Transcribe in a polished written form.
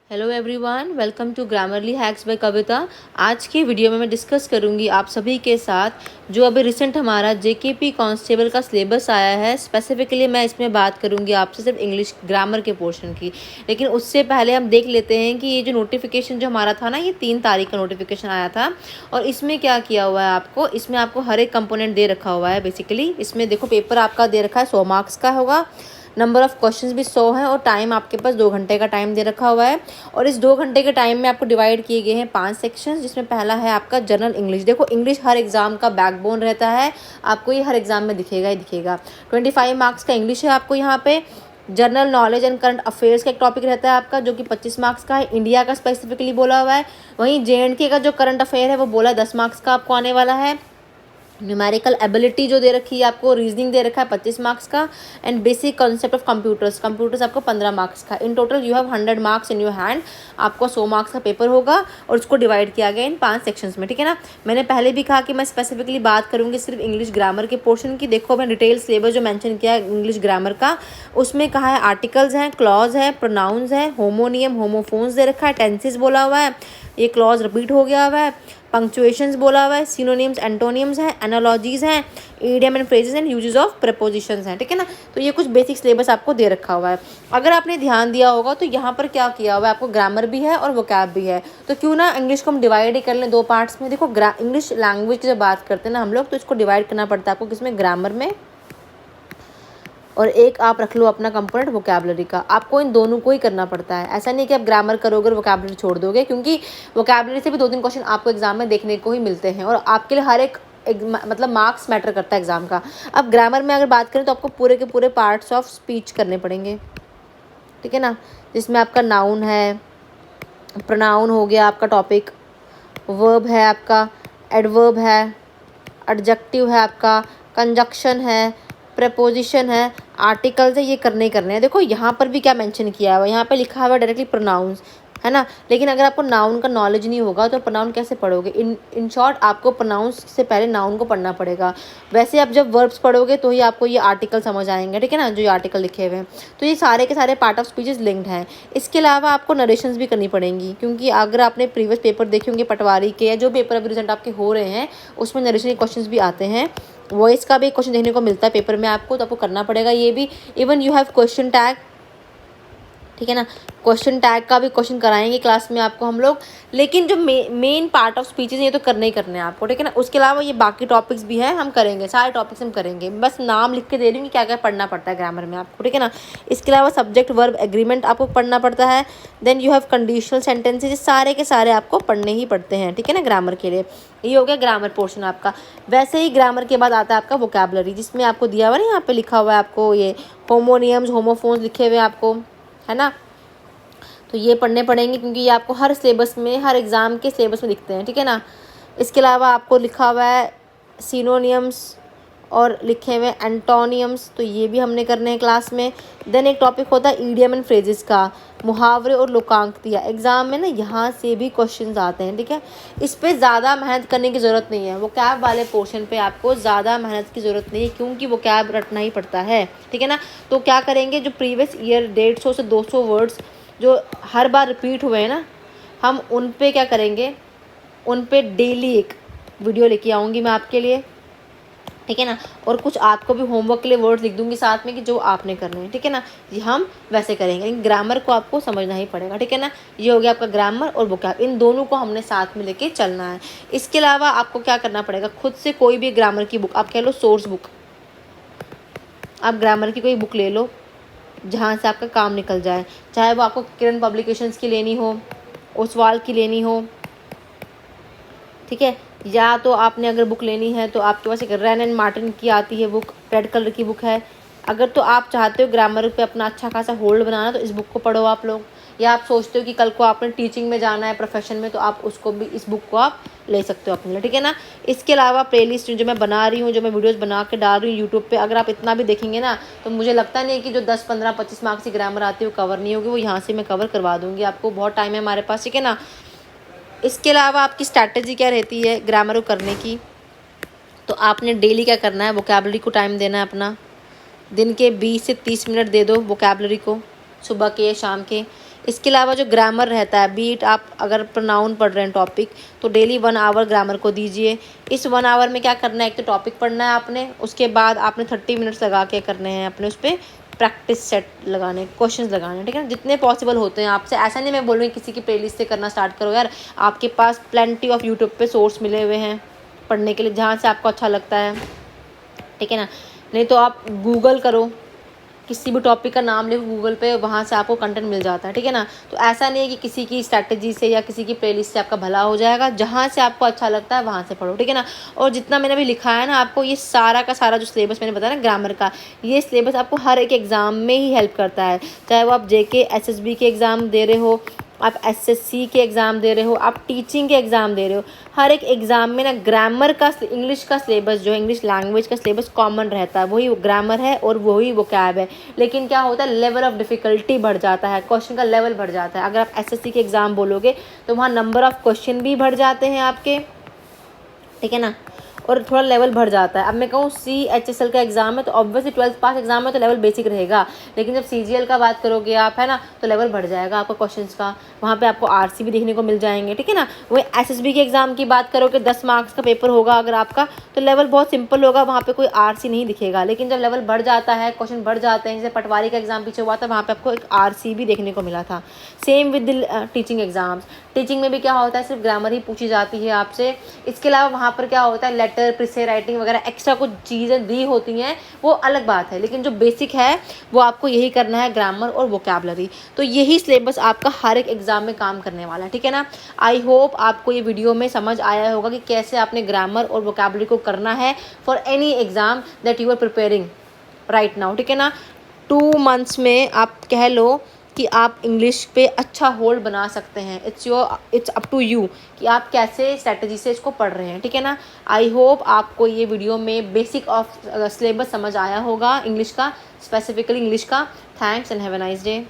Hello everyone, welcome to Grammarly hacks by Kavita. आज की video में मैं डिस्कस करूंगी आप सभी के साथ जो अभी रिसेंट हमारा जेकेपी कांस्टेबल का सिलेबस आया है। स्पेसिफिकली मैं इसमें बात करूंगी आपसे सिर्फ इंग्लिश ग्रामर के पोर्शन की। लेकिन उससे पहले हम देख लेते हैं कि ये जो नोटिफिकेशन जो हमारा था ना, ये 3 तारीख का नोटिफिकेशन आया था। और इसमें क्या किया हुआ है इसमें आपको हर एक कंपोनेंट दे रखा हुआ है। बेसिकली इसमें देखो पेपर आपका दे रखा है 100 मार्क्स का होगा, नंबर ऑफ क्वेश्चंस भी 100 हैं और टाइम आपके पास 2 घंटे का टाइम दे रखा हुआ है। और इस 2 घंटे के टाइम में आपको डिवाइड किए गए हैं 5 सेक्शंस, जिसमें पहला है आपका जनरल इंग्लिश। देखो इंग्लिश हर एग्जाम का बैकबोन रहता है, आपको ये हर एग्जाम में दिखेगा ही दिखेगा। 25 मार्क्स का इंग्लिश है आपको यहाँ पे। General knowledge and current affairs का एक टॉपिक रहता है आपका, जो कि 25 मार्क्स का है, इंडिया का स्पेसिफिकली बोला हुआ है। वहीं JNK का जो करंट अफेयर है वो बोला 10 मार्क्स का आपको आने वाला है। न्यूमेरिकल एबिलिटी जो दे रखी है आपको, रीजनिंग दे रखा है 25 मार्क्स का। And basic concept of computers आपको 15 मार्क्स का। In total you have 100 marks in your hand. आपको 100 मार्क्स का पेपर होगा और उसको डिवाइड किया गया इन 5 सेक्शंस में, ठीक है ना। मैंने पहले भी कहा कि मैं स्पेसिफिकली बात करूंगी सिर्फ इंग्लिश ग्रामर के पोर्शन की। देखो मैं डिटेल सिलेबस जो मेंशन किया है इंग्लिश ग्रामर का, उसमें कहा है आर्टिकल्स हैं, क्लॉज है, प्रोनाउंस है, होमोनियम होमोफोन्स दे रखा है, टेंसेस बोला हुआ है, ये क्लॉज रिपीट हो गया हुआ है, पंक्चुएशंस बोला हुआ है, सिनोनिम्स एंटोनियम्स हैं, एनालॉजीज हैं, idiom and phrases and uses of prepositions हैं, ठीक है ना। तो ये कुछ बेसिक सिलेबस आपको दे रखा हुआ है। अगर आपने ध्यान दिया होगा तो यहाँ पर क्या किया हुआ है, आपको ग्रामर भी है और वोकैब भी है। तो क्यों ना इंग्लिश को हम डिवाइड ही कर लें 2 पार्ट्स में। देखो इंग्लिश लैंग्वेज की जब बात करते हैं ना हम लोग, तो इसको डिवाइड करना पड़ता है आपको किसमें, ग्रामर में, और एक आप रख लो अपना कंपोनेंट वोकैबलरी का। आपको इन दोनों को ही करना पड़ता है। ऐसा नहीं कि आप ग्रामर करोगे और वोकैबलरी छोड़ दोगे, क्योंकि वोकैबलरी से भी 2-3 क्वेश्चन आपको एग्जाम में देखने को ही मिलते हैं और आपके लिए हर एक मतलब मार्क्स मैटर करता है एग्जाम का। अब ग्रामर में अगर बात करें तो आपको पूरे के पूरे पार्ट्स ऑफ स्पीच करने पड़ेंगे, ठीक है ना। जिसमें आपका नाउन है, प्रोनाउन हो गया आपका टॉपिक, वर्ब है आपका, एडवर्ब है, एडजेक्टिव है आपका, कंजक्शन है, प्रपोजिशन है, आर्टिकल्स है, ये करने ही करने हैं। देखो यहाँ पर भी क्या मेंशन किया हुआ है, यहाँ पे लिखा हुआ है डायरेक्टली प्रोनाउंस, है ना। लेकिन अगर आपको नाउन का नॉलेज नहीं होगा तो प्रोनाउन कैसे पढ़ोगे। इन शॉर्ट आपको प्रोनाउंस से पहले नाउन को पढ़ना पड़ेगा। वैसे आप जब वर्ब्स पढ़ोगे तो ही आपको ये आर्टिकल समझ आएंगे, ठीक है ना, जो ये आर्टिकल लिखे हुए हैं। तो ये सारे के सारे पार्ट ऑफ स्पीचेस लिंक्ड हैं। इसके अलावा आपको नरेशंस भी करनी पड़ेंगी, क्योंकि अगर आपने प्रीवियस पेपर देखे होंगे पटवारी के या जो पेपर अभी रिजल्ट आपके हो रहे हैं, उसमें नरेशन के क्वेश्चन भी आते हैं। वॉइस का भी एक क्वेश्चन देखने को मिलता है पेपर में आपको, तो आपको करना पड़ेगा ये भी। Even you have question tag, ठीक है ना, क्वेश्चन टैग का भी क्वेश्चन कराएंगे क्लास में आपको हम लोग। लेकिन जो मेन पार्ट ऑफ स्पीचेस ये तो करने ही करने हैं आपको, ठीक है ना। उसके अलावा ये बाकी टॉपिक्स भी हैं, हम करेंगे, सारे टॉपिक्स हम करेंगे। बस नाम लिख के दे रही हूँ कि क्या क्या पढ़ना पड़ता है ग्रामर में आपको, ठीक है ना। इसके अलावा सब्जेक्ट वर्ब एग्रीमेंट आपको पढ़ना पड़ता है। Then you have conditional sentences, सारे के सारे आपको पढ़ने ही पड़ते हैं, ठीक है ना, ग्रामर के लिए। ये हो गया ग्रामर पोर्शन आपका। वैसे ही ग्रामर के बाद आता है आपका वोकैबलरी, जिसमें आपको दिया हुआ है ना, यहाँ पे लिखा हुआ है आपको ये होमोनियम्स होमोफोन्स लिखे हुए आपको, है ना। तो ये पढ़ने पड़ेंगे क्योंकि ये आपको हर सिलेबस में, हर एग्ज़ाम के सिलेबस में दिखते हैं, ठीक है ना। इसके अलावा आपको लिखा हुआ है सिनोनियम्स और लिखे हुए एंटोनियम्स, तो ये भी हमने करने हैं क्लास में। देन एक टॉपिक होता है ईडियम एंड फ्रेजेस का, मुहावरे और लोकांकतियाँ। एग्जाम में ना यहाँ से भी क्वेश्चंस आते हैं, ठीक है। इस पर ज़्यादा मेहनत करने की ज़रूरत नहीं है। वो कैब वाले पोर्शन पे आपको ज़्यादा मेहनत की ज़रूरत नहीं है, क्योंकि वो कैब रटना ही पड़ता है, ठीक है ना। तो क्या करेंगे, जो प्रीवियस ईयर 150 से 200 वर्ड्स जो हर बार रिपीट हुए हैं ना, हम उन पे क्या करेंगे, उन पे डेली एक वीडियो लेके आऊँगी मैं आपके लिए, ठीक है ना। और कुछ आपको भी होमवर्क के लिए वर्ड्स लिख दूंगी साथ में कि जो आपने करने हैं, ठीक है ना। ये हम वैसे करेंगे, लेकिन ग्रामर को आपको समझना ही पड़ेगा, ठीक है ना। ये हो गया आपका ग्रामर और वोकैब, इन दोनों को हमने साथ में लेके चलना है। इसके अलावा आपको क्या करना पड़ेगा, खुद से कोई भी ग्रामर की बुक, आप कह लो सोर्स बुक, आप ग्रामर की कोई बुक ले लो जहाँ से आपका काम निकल जाए। चाहे वो आपको किरण पब्लिकेशंस की लेनी हो, ओसवाल की लेनी हो, ठीक है, या तो आपने अगर बुक लेनी है तो आपके पास एक रैन एंड मार्टिन की आती है बुक, रेड कलर की बुक है। अगर तो आप चाहते हो ग्रामर पे अपना अच्छा खासा होल्ड बनाना तो इस बुक को पढ़ो आप लोग। या आप सोचते हो कि कल को आपने टीचिंग में जाना है प्रोफेशन में, तो आप उसको भी, इस बुक को आप ले सकते हो अपने लिए, ठीक है ना। इसके अलावा प्लेलिस्ट जो मैं बना रही हूँ, जो मैं वीडियोस बना के डाल रही हूँ यूट्यूब पे, अगर आप इतना भी देखेंगे ना तो मुझे लगता नहीं है कि जो 10, 15, 25 मार्क्स की ग्रामर आती है वो कवर नहीं होगी। वो यहाँ से मैं कवर करवा दूँगी आपको, बहुत टाइम है हमारे पास, ठीक है ना। इसके अलावा आपकी स्ट्रैटेजी क्या रहती है ग्रामर को करने की, तो आपने डेली क्या करना है, वोकैबलरी को टाइम देना है अपना। दिन के 20 से 30 मिनट दे दो वोकैबलरी को, सुबह के या शाम के। इसके अलावा जो ग्रामर रहता है, बीट आप अगर प्रोनाउन पढ़ रहे हैं टॉपिक, तो डेली 1 आवर ग्रामर को दीजिए। इस 1 आवर में क्या करना है, एक तो टॉपिक पढ़ना है आपने, उसके बाद आपने 30 मिनट्स लगा के करने हैं अपने उस पर प्रैक्टिस सेट लगाने, क्वेश्चंस लगाने, ठीक है ना, जितने पॉसिबल होते हैं आपसे। ऐसा नहीं मैं बोल रही किसी की प्लेलिस्ट से करना स्टार्ट करो यार, आपके पास प्लेंटी ऑफ यूट्यूब पे सोर्स मिले हुए हैं पढ़ने के लिए, जहाँ से आपको अच्छा लगता है, ठीक है ना। नहीं तो आप गूगल करो, किसी भी टॉपिक का नाम लिखो गूगल पे, वहाँ से आपको कंटेंट मिल जाता है, ठीक है ना। तो ऐसा नहीं है कि किसी की स्ट्रैटेजी से या किसी की प्लेलिस्ट से आपका भला हो जाएगा, जहाँ से आपको अच्छा लगता है वहाँ से पढ़ो, ठीक है ना। और जितना मैंने अभी लिखा है ना आपको, ये सारा का सारा जो सिलेबस मैंने बताया ना ग्रामर का, ये सिलेबस आपको हर एक एग्ज़ाम में ही हेल्प करता है। चाहे वो आप JK SSB के एग्ज़ाम दे रहे हो, आप SSC के एग्ज़ाम दे रहे हो, आप टीचिंग के एग्ज़ाम दे रहे हो, हर एक एग्ज़ाम में ना ग्रामर का, इंग्लिश का सिलेबस जो है, इंग्लिश लैंग्वेज का सिलेबस कॉमन रहता है, वही ग्रामर है और वही वोकैब है। लेकिन क्या होता है, लेवल ऑफ डिफ़िकल्टी बढ़ जाता है, क्वेश्चन का लेवल बढ़ जाता है। अगर आप SSC के एग्ज़ाम बोलोगे तो वहाँ नंबर ऑफ़ क्वेश्चन भी बढ़ जाते हैं आपके, ठीक है ना, और थोड़ा लेवल बढ़ जाता है। अब मैं कहूँ CHSL का एग्ज़ाम है तो ऑब्वियसली 12th पास एग्ज़ाम में तो लेवल बेसिक रहेगा, लेकिन जब CGL का बात करोगे आप, है ना, तो लेवल बढ़ जाएगा आपका क्वेश्चंस का, वहाँ पे आपको RC भी देखने को मिल जाएंगे, ठीक है ना। वही SSB के एग्ज़ाम की बात करोगे, 10 मार्क्स का पेपर होगा अगर आपका, तो लेवल बहुत सिंपल होगा, वहाँ पर कोई RC नहीं दिखेगा। लेकिन जब लेवल बढ़ जाता है, क्वेश्चन बढ़ जाते हैं, जैसे पटवारी का एग्ज़ाम पीछे हुआ था, वहाँ पर आपको एक RC भी देखने को मिला था। Same with teaching exams, teaching में भी क्या होता है, सिर्फ ग्रामर ही पूछी जाती है आपसे। इसके अलावा वहाँ पर क्या होता है, लेटर, प्रीसे राइटिंग वगैरह एक्स्ट्रा कुछ चीज़ें दी होती हैं, वो अलग बात है, लेकिन जो बेसिक है वो आपको यही करना है, ग्रामर और वोकैबलरी। तो यही सिलेबस आपका हर एक एग्ज़ाम में काम करने वाला है, ठीक है ना। आई होप आपको ये वीडियो में समझ आया होगा कि कैसे आपने ग्रामर और वोकैबलरी को करना है for any exam that you are preparing right now, ठीक है ना। 2 मंथ्स में आप कह लो कि आप इंग्लिश पे अच्छा होल्ड बना सकते हैं। इट्स अप टू यू कि आप कैसे स्ट्रैटेजी से इसको पढ़ रहे हैं, ठीक है ना। आई होप आपको ये वीडियो में बेसिक ऑफ सिलेबस समझ आया होगा इंग्लिश का, स्पेसिफिकली इंग्लिश का। Thanks and have a nice day.